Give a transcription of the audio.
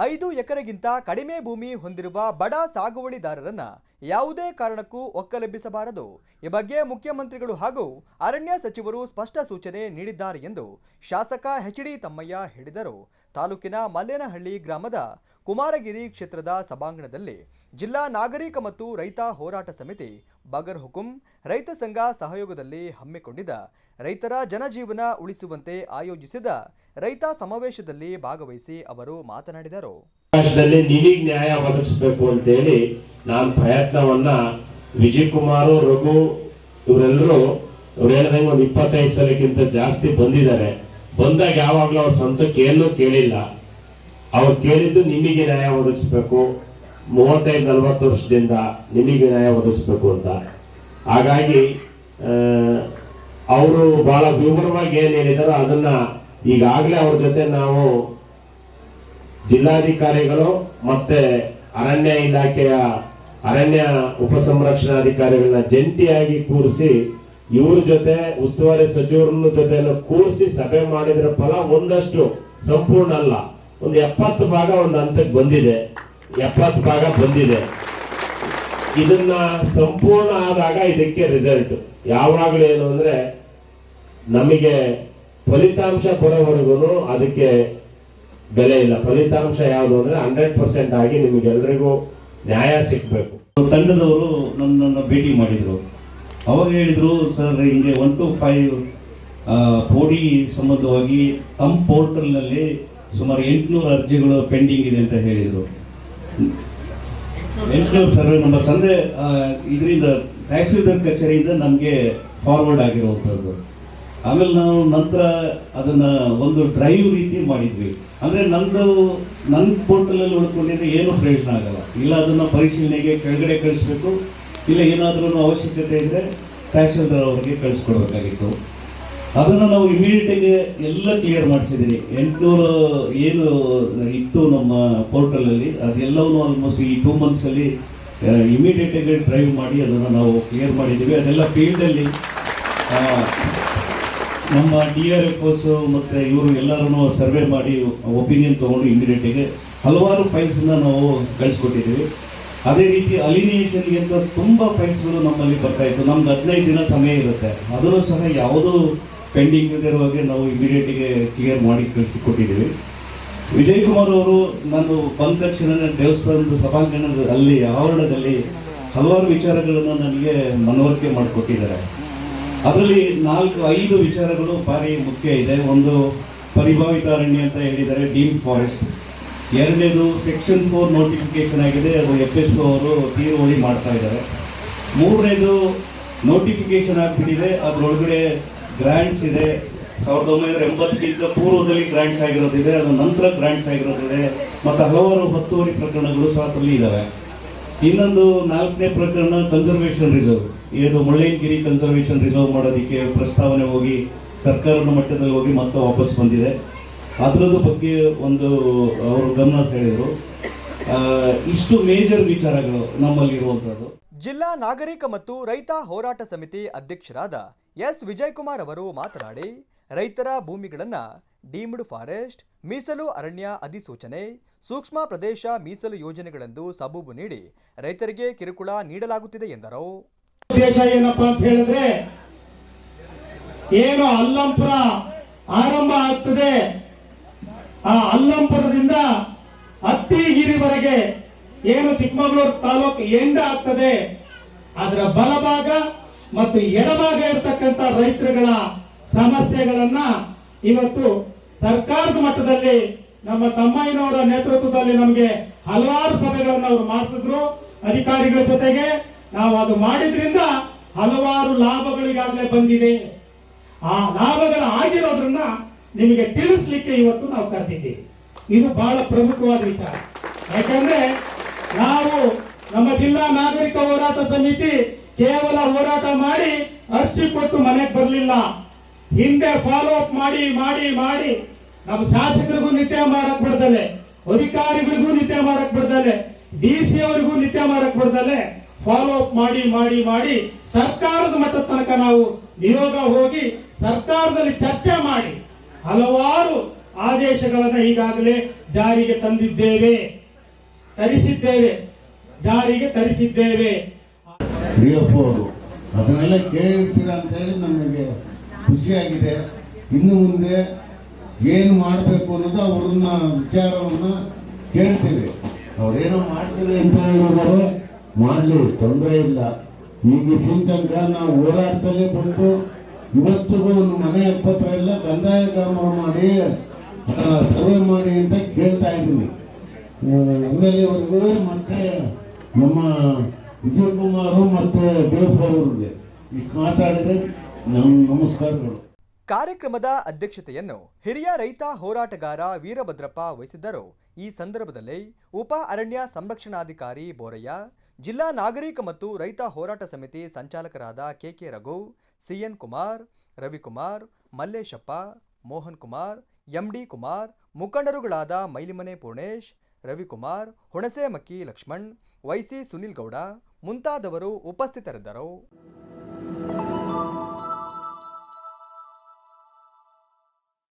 5 ಎಕರೆಗಿಂತ ಕಡಿಮೆ ಭೂಮಿ ಹೊಂದಿರುವ ಬಡ ಸಾಗುವಳಿದಾರರನ್ನ ಯಾವುದೇ ಕಾರಣಕ್ಕೂ ಒಕ್ಕಲೆಬ್ಬಿಸಬಾರದು. ಈ ಬಗ್ಗೆ ಮುಖ್ಯಮಂತ್ರಿಗಳು ಹಾಗೂ ಅರಣ್ಯ ಸಚಿವರು ಸ್ಪಷ್ಟ ಸೂಚನೆ ನೀಡಿದ್ದಾರೆ ಎಂದು ಶಾಸಕ ಎಚ್.ಡಿ. ತಮ್ಮಯ್ಯ ಹೇಳಿದರು. ತಾಲೂಕಿನ ಮಲ್ಲೇನಹಳ್ಳಿ ಗ್ರಾಮದ ಕುಮಾರಗಿರಿ ಕ್ಷೇತ್ರದ ಸಭಾಂಗಣದಲ್ಲಿ ಜಿಲ್ಲಾ ನಾಗರಿಕ ಮತ್ತು ರೈತ ಹೋರಾಟ ಸಮಿತಿ ಬಗರ್ ಹುಕುಂ ರೈತ ಸಂಘ ಸಹಯೋಗದಲ್ಲಿ ಹಮ್ಮಿಕೊಂಡಿದ್ದ ರೈತರ ಜನಜೀವನ ಉಳಿಸುವಂತೆ ಆಯೋಜಿಸಿದ ರೈತ ಸಮಾವೇಶದಲ್ಲಿ ಭಾಗವಹಿಸಿ ಅವರು ಮಾತನಾಡಿದರು. ನಿಮಗೆ ನ್ಯಾಯ ಒದಗಿಸಬೇಕು ಅಂತ ಹೇಳಿ ನಾನು ಪ್ರಯತ್ನವನ್ನ ವಿಜಯಕುಮಾರ್ ರಘು ಇವರೆಲ್ಲರೂ ಅವ್ರು ಹೇಳಿದಂಗೆ ಒಂದು 25 ಸಲಕ್ಕಿಂತ ಜಾಸ್ತಿ ಬಂದಿದ್ದಾರೆ. ಬಂದಾಗ ಯಾವಾಗ್ಲೂ ಅವ್ರ ಸ್ವಂತಕ್ಕೆ ಏನೂ ಕೇಳಿಲ್ಲ. ಅವ್ರು ಕೇಳಿದ್ದು ನಿಮಗೆ ನ್ಯಾಯ ಒದಗಿಸ್ಬೇಕು, 35-40 ವರ್ಷದಿಂದ ನಿಮಗೆ ನ್ಯಾಯ ಒದಗಿಸ್ಬೇಕು ಅಂತ. ಹಾಗಾಗಿ ಅವರು ಬಹಳ ವಿವರವಾಗಿ ಏನ್ ಹೇಳಿದಾರೋ ಅದನ್ನ ಈಗಾಗಲೇ ಅವ್ರ ಜೊತೆ ನಾವು ಜಿಲ್ಲಾಧಿಕಾರಿಗಳು ಮತ್ತೆ ಅರಣ್ಯ ಇಲಾಖೆಯ ಅರಣ್ಯ ಉಪಸಂರಕ್ಷಣಾಧಿಕಾರಿಗಳನ್ನ ಜಂಟಿಯಾಗಿ ಕೂರಿಸಿ ಇವ್ರ ಜೊತೆ ಉಸ್ತುವಾರಿ ಸಚಿವರ ಜೊತೆ ಕೂರಿಸಿ ಸಭೆ ಮಾಡಿದ್ರ ಫಲ ಒಂದಷ್ಟು ಸಂಪೂರ್ಣ ಅಲ್ಲ, ಒಂದು 70 ಭಾಗ ಒಂದು ಹಂತಕ್ಕೆ ಬಂದಿದೆ. 70 ಭಾಗ ಬಂದಿದೆ. ಇದನ್ನ ಸಂಪೂರ್ಣ ಆದಾಗ ಇದಕ್ಕೆ ರಿಸಲ್ಟ್ ಯಾವಾಗಲೂ ಏನು ಅಂದ್ರೆ ನಮಗೆ ಫಲಿತಾಂಶ ಬರೋವರೆಗೂ ಅದಕ್ಕೆ ಬೆಲೆ ಇಲ್ಲ. ಫಲಿತಾಂಶ ಯಾವುದು ಅಂದ್ರೆ 100% ಆಗಿ ನಿಮಗೆಲ್ಲರಿಗೂ ನ್ಯಾಯ ಸಿಗ್ಬೇಕು. ತಂಡದವರು ನನ್ನನ್ನು ಭೇಟಿ ಮಾಡಿದ್ರು. ಅವಾಗ ಹೇಳಿದ್ರು, ಸರ್ ಹಿಂಗೆ 1 to 5 ಪೋಡಿ ಸಂಬಂಧವಾಗಿ ತಮ್ಮ ಪೋರ್ಟಲ್ ನಲ್ಲಿ ಸುಮಾರು 800 ಅರ್ಜಿಗಳು ಪೆಂಡಿಂಗ್ ಇದೆ ಅಂತ ಹೇಳಿದ್ರು. 800 ಸರ್ವೆ ನಂಬರ್ ಅಂದ್ರೆ ಇದರಿಂದ ತಹಸೀಲ್ದಾರ್ ಕಚೇರಿಯಿಂದ ನಮಗೆ ಫಾರ್ವರ್ಡ್ ಆಗಿರುವಂಥದ್ದು. ಆಮೇಲೆ ನಾವು ನಂತರ ಅದನ್ನ ಒಂದು ಡ್ರೈವ್ ರೀತಿ ಮಾಡಿದ್ವಿ. ಅಂದ್ರೆ ನನ್ನ ಪೋರ್ಟಲ್ ಅಲ್ಲಿ ಉಳ್ಕೊಂಡಿದ್ರೆ ಏನು ಪ್ರಯೋಜನ ಆಗಲ್ಲ. ಇಲ್ಲ ಅದನ್ನ ಪರಿಶೀಲನೆಗೆ ಕೆಳಗಡೆ ಕಳಿಸ್ಬೇಕು, ಇಲ್ಲ ಏನಾದ್ರೂ ಅವಶ್ಯಕತೆ ಇದ್ರೆ ತಹಸೀಲ್ದಾರ್ ಅವರಿಗೆ ಕಳಿಸ್ಕೊಡ್ಬೇಕಾಗಿತ್ತು. ಅದನ್ನು ನಾವು ಇಮಿಡಿಯೇಟಾಗಿ ಎಲ್ಲ ಕ್ಲಿಯರ್ ಮಾಡಿಸಿದ್ದೀವಿ. 800 ಏನು ಇತ್ತು ನಮ್ಮ ಪೋರ್ಟಲ್ ಅಲ್ಲಿ ಅದೆಲ್ಲವೂ ಆಲ್ಮೋಸ್ಟ್ ಈ 2 months ಅಲ್ಲಿ ಇಮಿಡಿಯೇಟಾಗಿ ಡ್ರೈವ್ ಮಾಡಿ ಅದನ್ನು ನಾವು ಕ್ಲಿಯರ್ ಮಾಡಿದ್ದೀವಿ. ಅದೆಲ್ಲ ಫೀಲ್ಡಲ್ಲಿ ನಮ್ಮ DRFOs ಮತ್ತು ಇವರು ಎಲ್ಲರೂ ಸರ್ವೆ ಮಾಡಿ ಒಪಿನಿಯನ್ ತೊಗೊಂಡು ಇಮಿಡಿಯೇಟಾಗಿ ಹಲವಾರು ಫೈಲ್ಸನ್ನ ನಾವು ಕಳಿಸ್ಕೊಟ್ಟಿದ್ದೀವಿ. ಅದೇ ರೀತಿ ಅಲಿನಿಯೇಷನ್ಗೆ ಅಂತ ತುಂಬ ಫೈಲ್ಸ್ಗಳು ನಮ್ಮಲ್ಲಿ ಬರ್ತಾ ಇತ್ತು. ನಮ್ಗೆ 15 ದಿನ ಸಮಯ ಇರುತ್ತೆ. ಅದನ್ನು ಸಹ ಯಾವುದೂ ಪೆಂಡಿಂಗ್ ಇರುವಾಗೆ ನಾವು ಇಮಿಡಿಯೇಟಿಗೆ ಕ್ಲಿಯರ್ ಮಾಡಿ ಕಳಿಸಿಕೊಟ್ಟಿದ್ದೀವಿ. ವಿಜಯಕುಮಾರ್ ಅವರು ನಾನು ಬಂದ ತಕ್ಷಣ ದೇವಸ್ಥಾನದ ಸಭಾಂಗಣದ ಅಲ್ಲಿ ಆವರಣದಲ್ಲಿ ಹಲವಾರು ವಿಚಾರಗಳನ್ನು ನನಗೆ ಮನವರಿಕೆ ಮಾಡಿಕೊಟ್ಟಿದ್ದಾರೆ. ಅದರಲ್ಲಿ 4-5 ವಿಚಾರಗಳು ಭಾರಿ ಮುಖ್ಯ ಇದೆ. ಒಂದು ಪರಿಭಾವಿತ ಅರಣ್ಯ ಅಂತ ಹೇಳಿದ್ದಾರೆ, ಡೀಮ್ಡ್ ಫಾರೆಸ್ಟ್. ಎರಡನೇದು ಸೆಕ್ಷನ್ 4 ನೋಟಿಫಿಕೇಶನ್ ಆಗಿದೆ, ಅದು FSO ಅವರು ತೀರುವಳಿ ಮಾಡ್ತಾ ಇದ್ದಾರೆ. ಮೂರನೇದು ನೋಟಿಫಿಕೇಶನ್ ಆಗಿಬಿಟ್ಟಿದೆ, ಅದರೊಳಗಡೆ ಗ್ರಾಂಟ್ಸ್ ಇದೆ. 1980ಕ್ಕಿಂತ ಪೂರ್ವದಲ್ಲಿ ಗ್ರಾಂಟ್ಸ್ ಆಗಿರೋದಿದೆ, ಅದು ನಂತರ ಗ್ರಾಂಟ್ಸ್ ಆಗಿರೋದಿದೆ, ಮತ್ತು ಹಲವಾರು ಹೆಚ್ಚುವರಿ ಪ್ರಕರಣಗಳು ಸಹ ಅಲ್ಲಿ ಇದ್ದಾವೆ. ಇನ್ನೊಂದು 4ನೇ ಪ್ರಕರಣ ಕನ್ಸರ್ವೇಷನ್ ರಿಸರ್ವ್, ಏನು ಮುಳ್ಳಯ್ಯನಗಿರಿ ಕನ್ಸರ್ವೇಷನ್ ರಿಸರ್ವ್ ಮಾಡೋದಕ್ಕೆ ಪ್ರಸ್ತಾವನೆ ಹೋಗಿ ಸರ್ಕಾರದ ಮಟ್ಟದಲ್ಲಿ ಹೋಗಿ ಮತ್ತೆ ವಾಪಸ್ ಬಂದಿದೆ. ಅದರದ ಬಗ್ಗೆ ಒಂದು ಅವರು ಗಮನ ಸೆಳೆದರು. ಇಷ್ಟು ಮೇಜರ್ ವಿಚಾರಗಳು ನಮ್ಮಲ್ಲಿ ಇರುವಂಥದ್ದು. ಜಿಲ್ಲಾ ನಾಗರಿಕ ಮತ್ತು ರೈತ ಹೋರಾಟ ಸಮಿತಿ ಅಧ್ಯಕ್ಷರಾದ ಎಸ್ ವಿಜಯಕುಮಾರ್ ಅವರು ಮಾತನಾಡಿ, ರೈತರ ಭೂಮಿಗಳನ್ನು ಡೀಮ್ಡ್ ಫಾರೆಸ್ಟ್, ಮೀಸಲು ಅರಣ್ಯ ಅಧಿಸೂಚನೆ, ಸೂಕ್ಷ್ಮ ಪ್ರದೇಶ ಮೀಸಲು ಯೋಜನೆಗಳೆಂದು ಸಬೂಬು ನೀಡಿ ರೈತರಿಗೆ ಕಿರುಕುಳ ನೀಡಲಾಗುತ್ತಿದೆ ಎಂದರು. ಉದ್ದೇಶ ಏನಪ್ಪಾ ಅಂತ ಹೇಳಿದ್ರೆ, ಏನು ಅಲ್ಲಂಪುರ ಆರಂಭ ಆಗ್ತದೆ, ಆ ಅಲ್ಲಂಪುರದಿಂದ ಹತ್ತಿಗಿರಿವರೆಗೆ ಏನು ಚಿಕ್ಕಮಗಳೂರು ತಾಲೂಕು ಎಂಡ್ ಆಗ್ತದೆ, ಅದರ ಬಲಭಾಗ ಮತ್ತು ಎಡಭಾಗ ಇರತಕ್ಕಂತ ರೈತರುಗಳ ಸಮಸ್ಯೆಗಳನ್ನ ಇವತ್ತು ಸರ್ಕಾರದ ಮಟ್ಟದಲ್ಲಿ ನಮ್ಮ ತಮ್ಮಯ್ಯನವರ ನೇತೃತ್ವದಲ್ಲಿ ನಮಗೆ ಹಲವಾರು ಸಭೆಗಳನ್ನು ಅವರು ಮಾಡಿಸಿದ್ರು ಅಧಿಕಾರಿಗಳ ಜೊತೆಗೆ. ನಾವು ಅದು ಮಾಡಿದ್ರಿಂದ ಹಲವಾರು ಲಾಭಗಳಿಗಾಗಲೇ ಬಂದಿದೆ. ಆ ಲಾಭಗಳ ಆಗಿರೋದ್ರನ್ನ ನಿಮಗೆ ತಿಳಿಸ್ಲಿಕ್ಕೆ ಇವತ್ತು ನಾವು ಕರೆದಿದ್ದೀವಿ. ಇದು ಬಹಳ ಪ್ರಮುಖವಾದ ವಿಚಾರ. ಯಾಕಂದ್ರೆ ನಾವು ನಮ್ಮ ಜಿಲ್ಲಾ ನಾಗರಿಕ ಹೋರಾಟ ಸಮಿತಿ ಕೇವಲ ಹೋರಾಟ ಮಾಡಿ ಅರ್ಜಿ ಕೊಟ್ಟು ಮನೆಗೆ ಬರಲಿಲ್ಲ. ಹಿಂದೆ ಫಾಲೋ ಅಪ್ ಮಾಡಿ ಮಾಡಿ ಮಾಡಿ ನಮ್ಮ ಶಾಸಕರಿಗೂ ನಿತ್ಯ ಮಾಡಕ್ ಬಿಡ್ದಲೆ, ಅಧಿಕಾರಿಗಳಿಗೂ ನಿತ್ಯ ಮಾಡಕ್ ಬಿಡ್ದಲೆ, DC ಅವರಿಗೂ ನಿತ್ಯ ಮಾಡಕ್ ಬಿಡ್ದಲೆ ಫಾಲೋ ಅಪ್ ಮಾಡಿ ಮಾಡಿ ಮಾಡಿ ಸರ್ಕಾರದ ಮಟ್ಟದ ತನಕ ನಾವು ನಿಯೋಗ ಹೋಗಿ ಸರ್ಕಾರದಲ್ಲಿ ಚರ್ಚೆ ಮಾಡಿ ಹಲವಾರು ಆದೇಶಗಳನ್ನು ಈಗಾಗಲೇ ಜಾರಿಗೆ ತರಿಸಿದ್ದೇವೆ. ಅವರು ಅದನ್ನೆಲ್ಲ ಕೇಳಿರ್ತೀರ ಅಂತ ಹೇಳಿ ನಮಗೆ ಖುಷಿಯಾಗಿದೆ. ಇನ್ನು ಮುಂದೆ ಏನು ಮಾಡಬೇಕು ಅನ್ನೋದು ಅವ್ರನ್ನ ವಿಚಾರವನ್ನ ಕೇಳ್ತೀವಿ. ಅವ್ರೇನೋ ಮಾಡ್ತೀವಿ ಅಂತ ಹೇಳಿದ್ರೆ ಮಾಡಲಿ, ತೊಂದರೆ ಇಲ್ಲ. ಈಗ ತನಕ ನಾವು ಓಡಾಡ್ತಲೇ ಬಂದು ಇವತ್ತಿಗೂ ಒಂದು ಮನೆ ಹಕ್ಕತ್ರ ಎಲ್ಲ ಕಂದಾಯ ಗ್ರಾಮ ಮಾಡಿ ಸರ್ವೆ ಮಾಡಿ ಅಂತ ಕೇಳ್ತಾ ಇದ್ದೀನಿ. MLA ಅವರಿಗೂ ಮತ್ತೆ ನಮ್ಮ ವಿಜಯ್ ಕುಮಾರ್ ಮತ್ತು ದೇವ್ ಅವರಿಗೆ ಇಷ್ಟು ಮಾತಾಡಿದೆ. ನಮಸ್ಕಾರಗಳು. ಕಾರ್ಯಕ್ರಮದ ಅಧ್ಯಕ್ಷತೆಯನ್ನು ಹಿರಿಯ ರೈತ ಹೋರಾಟಗಾರ ವೀರಭದ್ರಪ್ಪ ವಹಿಸಿದ್ದರು. ಈ ಸಂದರ್ಭದಲ್ಲಿ ಉಪ ಅರಣ್ಯ ಸಂರಕ್ಷಣಾಧಿಕಾರಿ ಬೋರಯ್ಯ, ಜಿಲ್ಲಾ ನಾಗರಿಕ ಮತ್ತು ರೈತ ಹೋರಾಟ ಸಮಿತಿ ಸಂಚಾಲಕರಾದ KK Raghu, CN Kumar, Ravikumar, Malleshappa, Mohan Kumar, MD Kumar, ಮುಖಂಡರುಗಳಾದ Mailimane Purnesh, Ravikumar, ಹುಣಸೆಮಕ್ಕಿ Lakshman, YC Sunil Gowda ಮುಂತಾದವರು ಉಪಸ್ಥಿತರಿದ್ದರು.